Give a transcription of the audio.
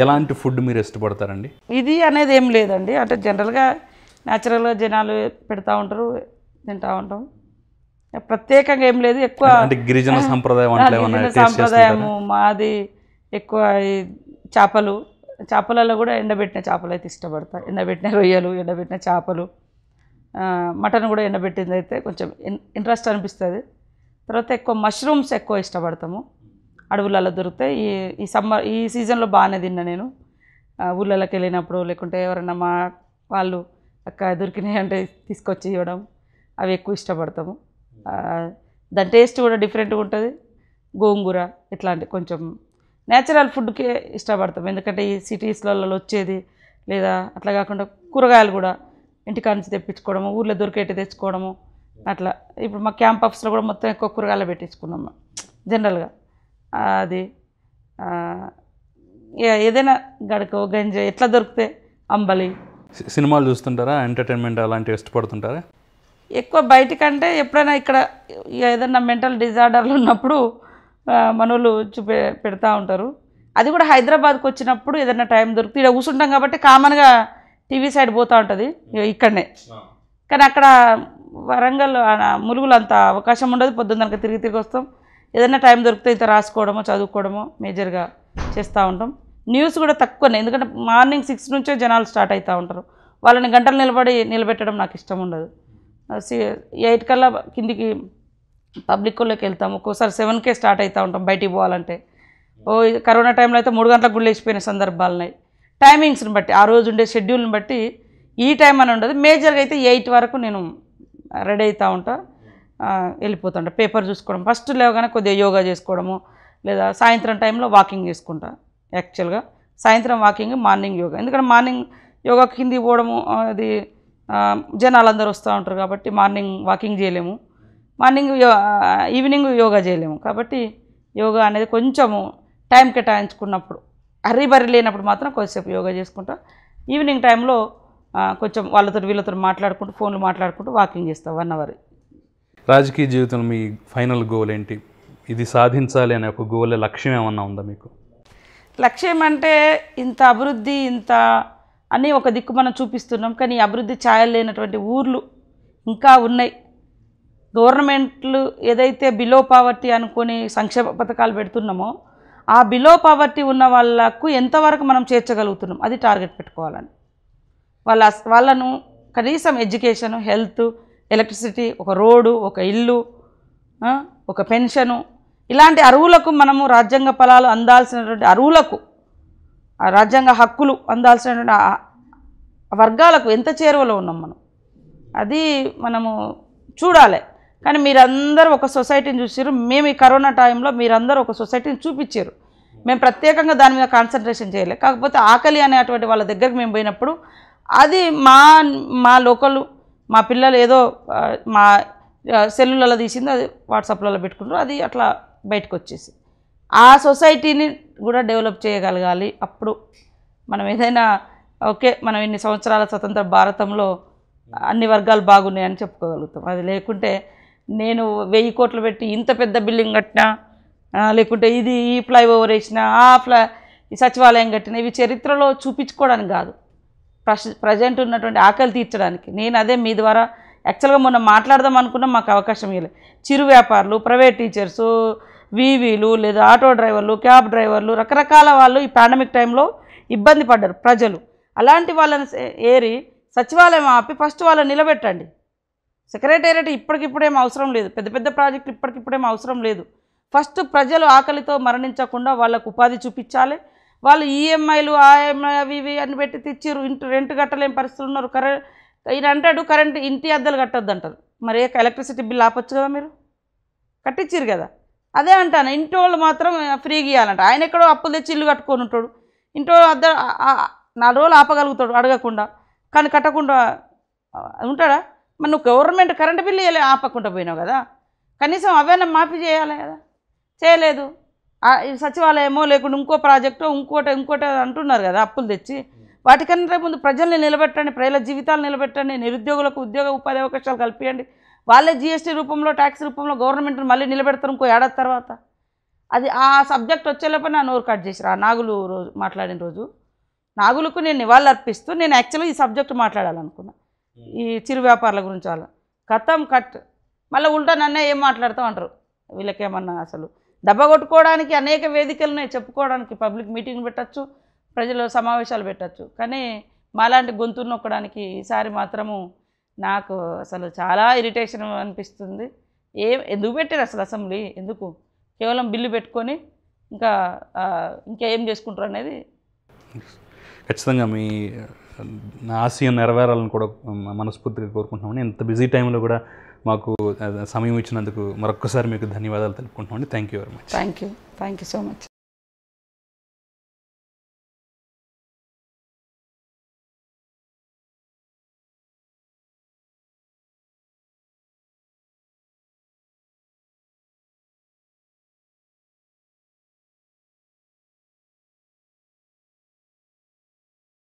ఎలాంటి ఫుడ్ మీరు ఇష్టపడతారండి? ఇది అనేది ఏం లేదండి, అంటే జనరల్గా న్యాచురల్గా జనాలు పెడతా ఉంటారు, తింటూ ఉంటాం. ప్రత్యేకంగా ఏం లేదు. ఎక్కువ అంటే గిరిజన సాంప్రదాయము మాది. ఎక్కువ ఈ చేపలలో కూడా ఎండబెట్టిన చేపలు అయితే ఇష్టపడతా. ఎండబెట్టిన రొయ్యలు, ఎండబెట్టిన చేపలు, మటన్ కూడా ఎండబెట్టింది అయితే కొంచెం ఇంట్రెస్ట్ అనిపిస్తుంది. తర్వాత ఎక్కువ మష్రూమ్స్ ఎక్కువ ఇష్టపడతాము. అడవులలో దొరుకుతాయి. ఈ సీజన్లో బాగానే తిన్నా నేను. ఊళ్ళలోకి వెళ్ళినప్పుడు లేకుంటే ఎవరైనా మా వాళ్ళు అక్క దొరికినాయి అంటే తీసుకొచ్చి ఇవ్వడం, అవి ఎక్కువ ఇష్టపడతాము. దాని టేస్ట్ కూడా డిఫరెంట్గా ఉంటుంది. గోంగూర ఇట్లాంటి కొంచెం నేచురల్ ఫుడ్కే ఇష్టపడతాం. ఎందుకంటే ఈ సిటీస్లలో వచ్చేది లేదా అట్లా కాకుండా కూరగాయలు కూడా ఇంటికాడ నుంచి తెప్పించుకోవడము, ఊళ్ళో దొరికేటి తెచ్చుకోవడము అట్లా. ఇప్పుడు మా క్యాంపస్లో కూడా మొత్తం ఎక్కువ కూరగాయలు పెట్టించుకున్నాము జనరల్గా. అది ఏదైనా గడకో గంజ ఎట్లా దొరికితే అంబలి. సినిమాలు చూస్తుంటారా? ఎంటర్టైన్మెంట్ అలాంటివి ఇష్టపడుతుంటారా? ఎక్కువ బయటికంటే ఎప్పుడైనా ఇక్కడ ఏదైనా మెంటల్ డిజార్డర్లు ఉన్నప్పుడు మనోళ్ళు పెడతా ఉంటారు. అది కూడా హైదరాబాద్కి వచ్చినప్పుడు ఏదైనా టైం దొరికితే ఇక్కడ కూర్చుంటాం కాబట్టి కామన్గా టీవీ సైడ్ పోతూ ఉంటుంది ఇక్కడనే. కానీ అక్కడ వరంగల్ ములుగులు అంత అవకాశం ఉండదు. పొద్దున్న తిరిగి వస్తాం. ఏదైనా టైం దొరికితే ఇంత రాసుకోవడమో చదువుకోవడమో మేజర్గా చేస్తూ ఉంటాం. న్యూస్ కూడా తక్కువనే, ఎందుకంటే మార్నింగ్ 6 నుంచే జనాలు స్టార్ట్ అవుతూ ఉంటారు. వాళ్ళని గంటలు నిలబెట్టడం నాకు ఇష్టం ఉండదు. 8 కల్లా కిందికి పబ్లిక్లోకి వెళ్తాము. ఒక్కోసారి 7కే స్టార్ట్ అవుతూ ఉంటాం బయటికి పోవాలంటే. కరోనా టైంలో అయితే 3 గంటలకు గుళ్ళు వేసిపోయిన సందర్భాలు ఉన్నాయి. టైమింగ్స్ని బట్టి, ఆ రోజు ఉండే షెడ్యూల్ని బట్టి ఈ టైం అని ఉండదు. మేజర్గా అయితే 8 వరకు నేను రెడీ అవుతూ ఉంటా, వెళ్ళిపోతుంటా. పేపర్ చూసుకోవడం, ఫస్ట్ లేవగానే కొద్దిగా యోగా చేసుకోవడము, లేదా సాయంత్రం టైంలో వాకింగ్ చేసుకుంటా. యాక్చువల్గా సాయంత్రం వాకింగ్, మార్నింగ్ యోగా. ఎందుకంటే మార్నింగ్ యోగా కిందికి పోవడము అది జనాలు అందరూ వస్తూ ఉంటారు కాబట్టి మార్నింగ్ వాకింగ్ చేయలేము, ఈవినింగ్ యోగా చేయలేము. కాబట్టి యోగా అనేది కొంచెము టైం కేటాయించుకున్నప్పుడు, హర్రీ లేనప్పుడు మాత్రం కొద్దిసేపు యోగా చేసుకుంటా. ఈవినింగ్ టైంలో కొంచెం వీళ్ళతో మాట్లాడుకుంటూ, ఫోన్లు మాట్లాడుకుంటూ వాకింగ్ చేస్తాం 1 అవర్. రాజకీయ జీవితంలో మీ ఫైనల్ గోల్ ఏంటి? ఇది సాధించాలి అనే ఒక గోల్, లక్ష్యం ఏమన్నా ఉందా మీకు? లక్ష్యం అంటే ఇంత అభివృద్ధి, ఇంత అన్నీ ఒక దిక్కు మనం చూపిస్తున్నాం, కానీ అభివృద్ధి ఛాయలు లేనటువంటి ఊర్లు ఇంకా ఉన్నాయి. గవర్నమెంట్లు ఏదైతే బిలో పావర్టీ అనుకొని సంక్షేమ పథకాలు పెడుతున్నామో, ఆ బిలో పావర్టీ ఉన్న వాళ్ళకు ఎంతవరకు మనం చేర్చగలుగుతున్నాం, అది టార్గెట్ పెట్టుకోవాలని. వాళ్ళను కనీసం ఎడ్యుకేషను, హెల్త్, ఎలక్ట్రిసిటీ, ఒక రోడ్డు, ఒక ఇల్లు, ఒక పెన్షను, ఇలాంటి అర్హులకు మనము రాజ్యాంగ ఫలాలు అందాల్సినటువంటి అర్హులకు, ఆ రాజ్యాంగ హక్కులు అందాల్సినటువంటి వర్గాలకు ఎంత చేరువలో ఉన్నాం మనం, అది మనము చూడాలి. కానీ మీరందరూ ఒక సొసైటీని చూసారు. మేము ఈ కరోనా టైంలో మీరందరూ ఒక సొసైటీని చూపించారు. మేము ప్రత్యేకంగా దాని మీద కాన్సన్ట్రేషన్ చేయలేదు. కాకపోతే ఆకలి అనేటువంటి వాళ్ళ దగ్గరికి మేము పోయినప్పుడు అది మా లోకల్ మా పిల్లలు ఏదో మా సెల్లులలో తీసింది, అది వాట్సాప్లలో పెట్టుకుంటారు, అది అట్లా బయటకు వచ్చేసి ఆ సొసైటీని కూడా డెవలప్ చేయగలగాలి. అప్పుడు మనం ఏదైనా ఓకే, మనం ఇన్ని సంవత్సరాల స్వతంత్ర భారతంలో అన్ని వర్గాలు బాగున్నాయని చెప్పుకోగలుగుతాం. అది లేకుంటే నేను 1000 కోట్లు పెట్టి ఇంత పెద్ద బిల్డింగ్ కట్టినా, లేకుంటే ఈ ఫ్లైఓవర్ వేసినా, ఈ సచివాలయం కట్టినా, ఇవి చరిత్రలో చూపించుకోవడానికి కాదు, ప్రజెంట్ ఉన్నటువంటి ఆకలి తీర్చడానికి. నేను అదే మీ ద్వారా యాక్చువల్గా మొన్న మాట్లాడదాం అనుకున్నా, మాకు అవకాశం ఇవ్వలేదు. చిరు వ్యాపారులు, ప్రైవేట్ టీచర్సు, వీవీలు, లేదా ఆటో డ్రైవర్లు, క్యాబ్ డ్రైవర్లు, రకరకాల వాళ్ళు ఈ పాండమిక్ టైంలో ఇబ్బంది పడ్డారు ప్రజలు. అలాంటి వాళ్ళని ఏరి సచివాలయం ఆపి ఫస్ట్ వాళ్ళని నిలబెట్టండి. సెక్రటేరియట్ ఇప్పటికిప్పుడేం అవసరం లేదు, పెద్ద పెద్ద ప్రాజెక్టులు ఇప్పటికిప్పుడేం అవసరం లేదు. ఫస్ట్ ప్రజలు ఆకలితో మరణించకుండా వాళ్ళకు ఉపాధి చూపించాలి. వాళ్ళు ఈఎంఐలు, ఆఎంఐ, అవి ఇవి అని పెట్టి తెచ్చిర్రు, రెంట్ కట్టలేని పరిస్థితులు ఉన్నారు. ఈయన అంటాడు కరెంట్ ఇంటి అద్దెలు కట్టొద్దు అంటారు. మరి ఎలక్ట్రిసిటీ బిల్ ఆపొచ్చు కదా, మీరు కట్టించారు కదా. అదే అంటాను, ఇంటి వాళ్ళు మాత్రం ఫ్రీగా ఇవ్వాలంట. ఆయన ఎక్కడో అప్పులు తెచ్చి ఇల్లు కట్టుకొని ఉంటాడు, ఇంట్లో అద్దె 4 రోజులు ఆపగలుగుతాడు అడగకుండా, కానీ కట్టకుండా ఉంటాడా? మరి నువ్వు గవర్నమెంట్ కరెంటు బిల్లు ఆపకుండా పోయినావు కదా, కనీసం అవైనా మాఫీ చేయాలి కదా, చేయలేదు. సచివాలయమో లేకుండా ఇంకో ప్రాజెక్టో ఇంకోటి అంటున్నారు కదా అప్పులు తెచ్చి. వాటికన్నా ముందు ప్రజల్ని నిలబెట్టండి, ప్రజల జీవితాలు నిలబెట్టండి, నిరుద్యోగులకు ఉద్యోగ ఉపాధి అవకాశాలు కల్పించండి. వాళ్ళే జీఎస్టీ రూపంలో, ట్యాక్స్ రూపంలో గవర్నమెంట్ని మళ్ళీ నిలబెడతారు ఇంకో ఏడాది తర్వాత. అది ఆ సబ్జెక్ట్ వచ్చేలోపల నా నోరు కట్ చేసిరు. ఆ నాగులు రోజు మాట్లాడిన రోజు నాగులకు నేను నివాళులు అర్పిస్తూ నేను యాక్చువల్గా ఈ సబ్జెక్ట్ మాట్లాడాలనుకున్నా, ఈ చిరు వ్యాపారాల గురించి. వాళ్ళ కథం కట్ మళ్ళీ ఉల్టా నన్నే ఏం మాట్లాడతాం అంటారు. వీళ్ళకేమన్నా అసలు దెబ్బ కొట్టుకోవడానికి అనేక వేదికలు ఉన్నాయి, చెప్పుకోవడానికి పబ్లిక్ మీటింగ్ పెట్టచ్చు, ప్రజల సమావేశాలు పెట్టచ్చు. కానీ మాలాంటి గొంతు నొక్కడానికి ఈసారి మాత్రము నాకు అసలు చాలా ఇరిటేషన్ అనిపిస్తుంది. ఎందుకు పెట్టారు అసలు అసెంబ్లీ? ఎందుకు కేవలం బిల్లు పెట్టుకొని ఇంకా ఏం చేసుకుంటారు అనేది. ఖచ్చితంగా మీ ఆశయం నెరవేరాలని కూడా మనస్ఫూర్తిగా కోరుకుంటున్నామండి. ఇంత బిజీ టైంలో కూడా మాకు సమయం ఇచ్చినందుకు మరొక్కసారి మీకు ధన్యవాదాలు తెలుపుకుంటున్నామండి. Thank you very much. Thank you so much.